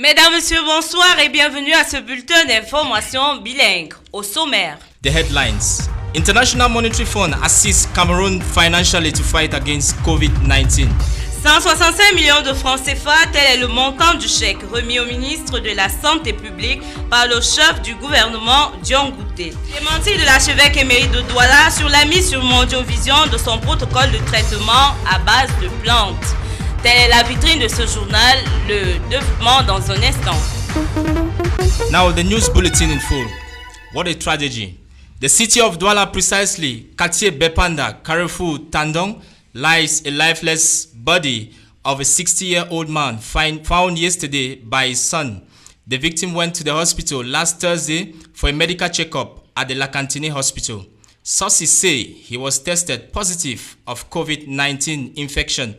Mesdames, Messieurs, bonsoir et bienvenue à ce bulletin d'information bilingue. Au sommaire. The headlines. International Monetary Fund assists Cameroon financially to fight against COVID-19. 165 millions de francs CFA, tel est le montant du chèque remis au ministre de la Santé publique par le chef du gouvernement, Dion Gouté. Démenti de l'archevêque émérite de Douala sur la mise sur Mondiovision de son protocole de traitement à base de plantes. Telle est la vitrine de ce journal, le développement dans un instant. Now the news bulletin in full. What a tragedy. The city of Douala, precisely Quartier Bepanda, Carrefour, Tandong, lies a lifeless body of a 60-year-old man found yesterday by his son. The victim went to the hospital last Thursday for a medical checkup at the Lacantine Hospital. Sources say he was tested positive of COVID-19 infection.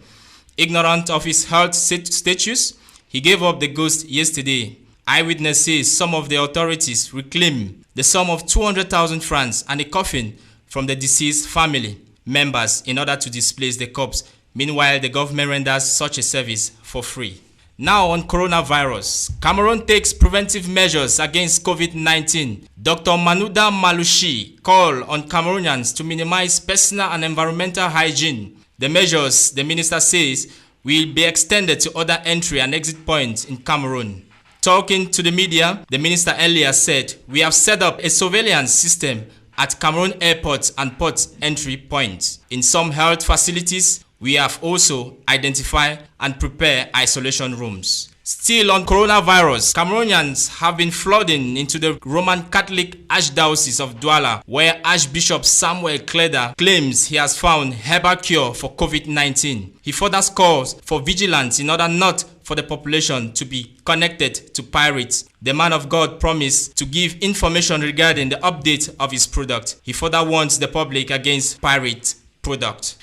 Ignorant of his health status, he gave up the ghost yesterday. Eyewitness says some of the authorities reclaimed the sum of 200,000 francs and a coffin from the deceased family members in order to displace the corpse. Meanwhile, the government renders such a service for free. Now on coronavirus, Cameroon takes preventive measures against COVID-19. Dr. Manouda Malouchi called on Cameroonians to minimize personal and environmental hygiene. The measures, the minister says, will be extended to other entry and exit points in Cameroon. Talking to the media, the minister earlier said, "We have set up a surveillance system at Cameroon airports and port entry points. In some health facilities, we have also identified and prepared isolation rooms." Still on coronavirus, Cameroonians have been flooding into the Roman Catholic Archdiocese of Douala, where Archbishop Samuel Kleda claims he has found herbal cure for COVID-19. He further calls for vigilance in order not for the population to be connected to pirates. The man of God promised to give information regarding the update of his product. He further warns the public against pirate product.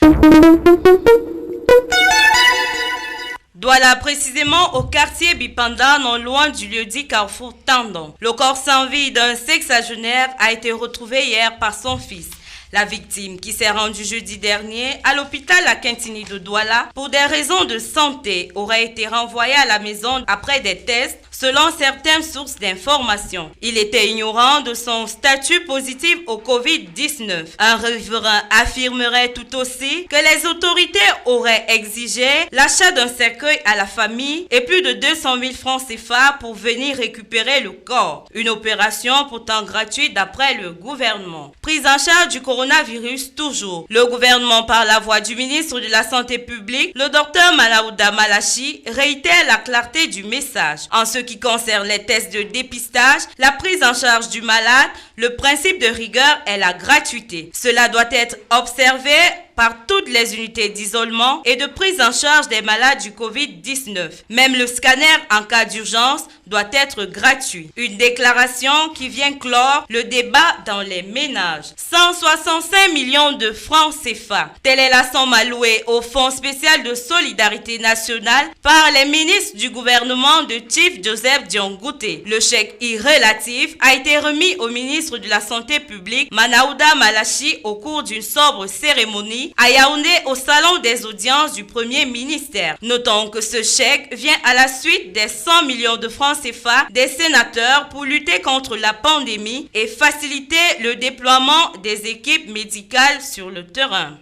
Douala, précisément au quartier Bipanda, non loin du lieu-dit Carrefour Tandon. Le corps sans vie d'un sexagénaire a été retrouvé hier par son fils. La victime, qui s'est rendue jeudi dernier à l'hôpital Lacantine de Douala pour des raisons de santé, aurait été renvoyée à la maison après des tests selon certaines sources d'information. Il était ignorant de son statut positif au Covid-19. Un riverain affirmerait tout aussi que les autorités auraient exigé l'achat d'un cercueil à la famille et plus de 200 000 francs CFA pour venir récupérer le corps. Une opération pourtant gratuite d'après le gouvernement. Prise en charge du coronavirus toujours. Le gouvernement, par la voix du ministre de la Santé publique, le docteur Manouda Malouchi, réitère la clarté du message. En ce qui concerne les tests de dépistage, la prise en charge du malade, le principe de rigueur est la gratuité. Cela doit être observé par toutes les unités d'isolement et de prise en charge des malades du Covid-19. Même le scanner en cas d'urgence doit être gratuit. Une déclaration qui vient clore le débat dans les ménages. 165 millions de francs CFA. Telle est la somme allouée au Fonds spécial de solidarité nationale par les ministres du gouvernement de Chief Joseph Dion Gouté. Le chèque irrelatif a été remis au ministre de la Santé publique, Manouda Malouchi, au cours d'une sobre cérémonie à Yaoundé au salon des audiences du Premier ministère. Notons que ce chèque vient à la suite des 100 millions de francs CFA des sénateurs pour lutter contre la pandémie et faciliter le déploiement des équipes médicales sur le terrain.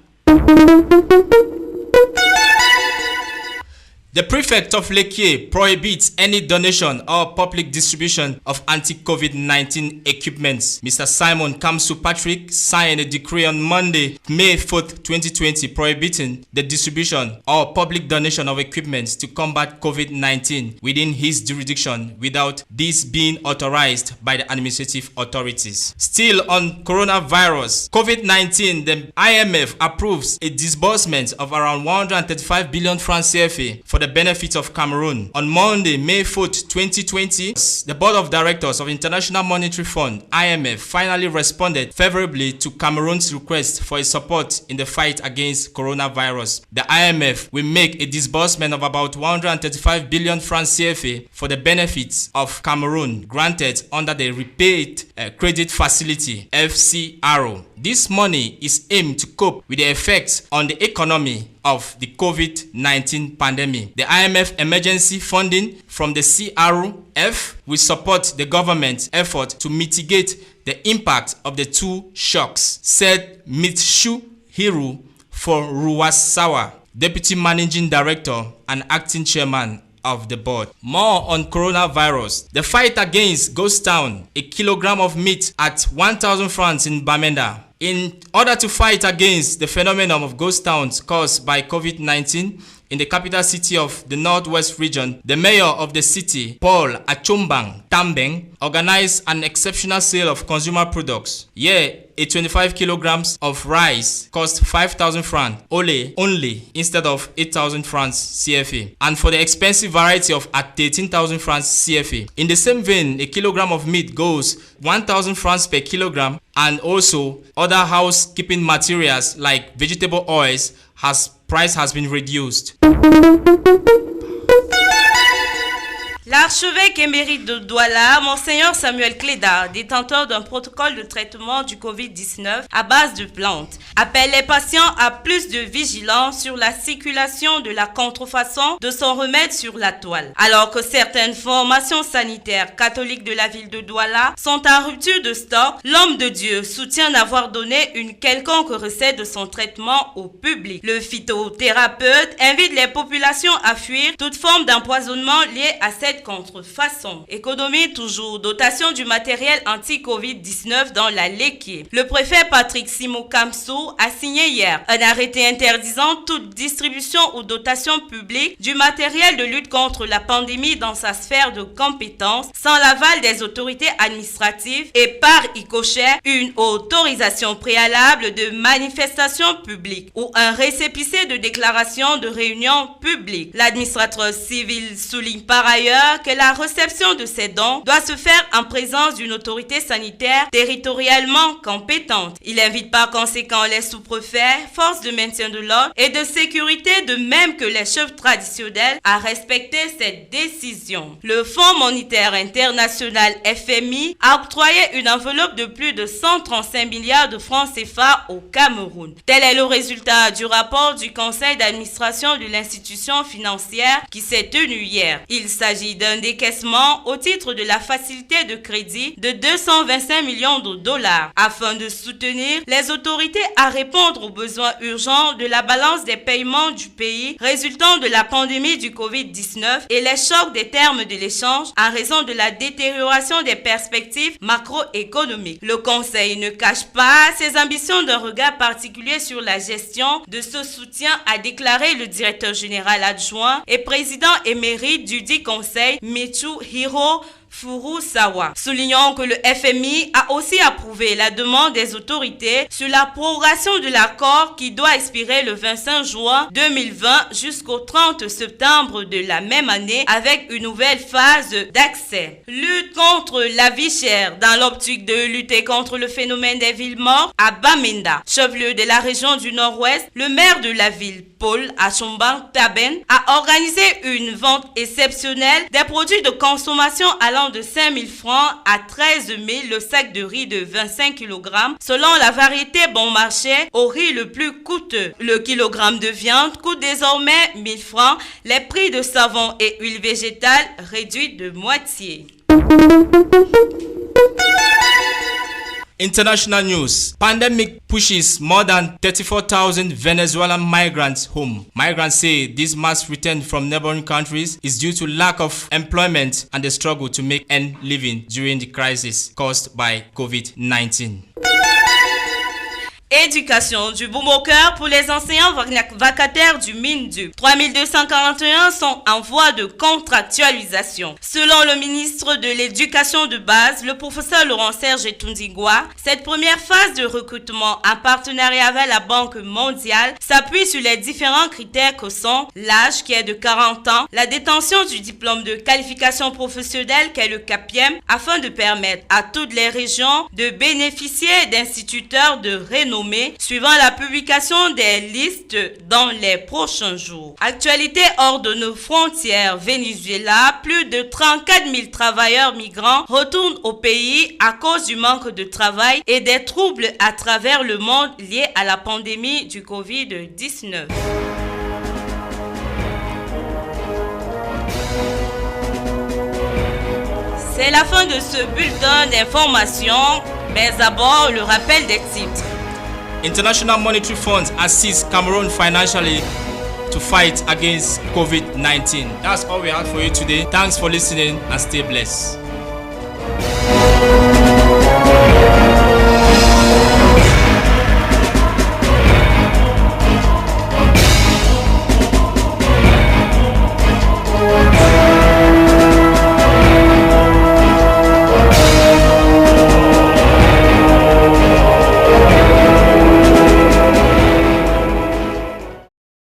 The prefect of Lekie prohibits any donation or public distribution of anti-COVID-19 equipments. Mr. Simon Kamsu Patrick signed a decree on Monday, May 4th, 2020, prohibiting the distribution or public donation of equipment to combat COVID-19 within his jurisdiction without this being authorized by the administrative authorities. Still on coronavirus, COVID-19, the IMF approves a disbursement of around 135 billion francs CFA for the benefit of Cameroon. On Monday, May 4th, 2020, the Board of Directors of International Monetary Fund, IMF, finally responded favorably to Cameroon's request for its support in the fight against coronavirus. The IMF will make a disbursement of about 135 billion francs CFA for the benefits of Cameroon, granted under the Repaid Credit Facility, FCRO. This money is aimed to cope with the effects on the economy of the COVID-19 pandemic. The IMF emergency funding from the CRF will support the government's effort to mitigate the impact of the two shocks, said Mitsuhiro Furuwasawa, Deputy Managing Director and Acting Chairman of the board. More on coronavirus. The fight against ghost town, a kilogram of meat at 1,000 francs in Bamenda. In order to fight against the phenomenon of ghost towns caused by COVID-19 in the capital city of the Northwest region, the mayor of the city, Paul Achombang Tambeng, organized an exceptional sale of consumer products. Here, a 25 kilograms of rice cost 5,000 francs only instead of 8,000 francs CFA, and for the expensive variety of at 13,000 francs CFA. In the same vein, a kilogram of meat goes 1,000 francs per kilogram, and also other housekeeping materials like vegetable oils price has been reduced. L'archevêque émérite de Douala, Monseigneur Samuel Cléda, détenteur d'un protocole de traitement du Covid-19 à base de plantes, appelle les patients à plus de vigilance sur la circulation de la contrefaçon de son remède sur la toile. Alors que certaines formations sanitaires catholiques de la ville de Douala sont en rupture de stock, l'homme de Dieu soutient d'avoir donné une quelconque recette de son traitement au public. Le phytothérapeute invite les populations à fuir toute forme d'empoisonnement lié à cette contrefaçon. Économie toujours, dotation du matériel anti-Covid-19 dans la Léquier. Le préfet Patrick Simo Kamsou a signé hier un arrêté interdisant toute distribution ou dotation publique du matériel de lutte contre la pandémie dans sa sphère de compétence sans l'aval des autorités administratives et par y cocher une autorisation préalable de manifestation publique ou un récépissé de déclaration de réunion publique. L'administrateur civil souligne par ailleurs que la réception de ces dons doit se faire en présence d'une autorité sanitaire territorialement compétente. Il invite par conséquent les sous-préfets, forces de maintien de l'ordre et de sécurité, de même que les chefs traditionnels, à respecter cette décision. Le Fonds monétaire international FMI a octroyé une enveloppe de plus de 135 milliards de francs CFA au Cameroun. Tel est le résultat du rapport du conseil d'administration de l'institution financière qui s'est tenu hier. Il s'agit d'un décaissement au titre de la facilité de crédit de 225 millions de dollars afin de soutenir les autorités à répondre aux besoins urgents de la balance des paiements du pays résultant de la pandémie du Covid-19 et les chocs des termes de l'échange en raison de la détérioration des perspectives macroéconomiques. Le Conseil ne cache pas ses ambitions d'un regard particulier sur la gestion de ce soutien, a déclaré le directeur général adjoint et président émérite du dit Conseil, Mitsuhiro Furuwasawa. Soulignons que le FMI a aussi approuvé la demande des autorités sur la prorogation de l'accord qui doit expirer le 25 juin 2020 jusqu'au 30 septembre de la même année avec une nouvelle phase d'accès. Lutte contre la vie chère dans l'optique de lutter contre le phénomène des villes mortes à Bamenda, chef-lieu de la région du Nord-Ouest. Le maire de la ville, Paul Achombang Tambeng, a organisé une vente exceptionnelle des produits de consommation allant de 5 000 francs à 13 000 le sac de riz de 25 kg selon la variété bon marché au riz le plus coûteux. Le kilogramme de viande coûte désormais 1 000 francs. Les prix de savon et huile végétale réduits de moitié. International news. Pandemic pushes more than 34,000 Venezuelan migrants home. Migrants say this mass return from neighboring countries is due to lack of employment and the struggle to make ends living during the crisis caused by COVID-19. Éducation du boom au cœur pour les enseignants vacataires du MINDU. 3241 sont en voie de contractualisation. Selon le ministre de l'Éducation de base, le professeur Laurent-Serge Etundigwa, cette première phase de recrutement en partenariat avec la Banque mondiale s'appuie sur les différents critères que sont l'âge qui est de 40 ans, la détention du diplôme de qualification professionnelle qu'est le CAPIEM, afin de permettre à toutes les régions de bénéficier d'instituteurs de renommée. nommés suivant la publication des listes dans les prochains jours. Actualité hors de nos frontières, Venezuela, plus de 34 000 travailleurs migrants retournent au pays à cause du manque de travail et des troubles à travers le monde liés à la pandémie du Covid-19. C'est la fin de ce bulletin d'information, mais d'abord le rappel des titres. International Monetary Fund assists Cameroon financially to fight against COVID-19. That's all we have for you today. Thanks for listening and stay blessed.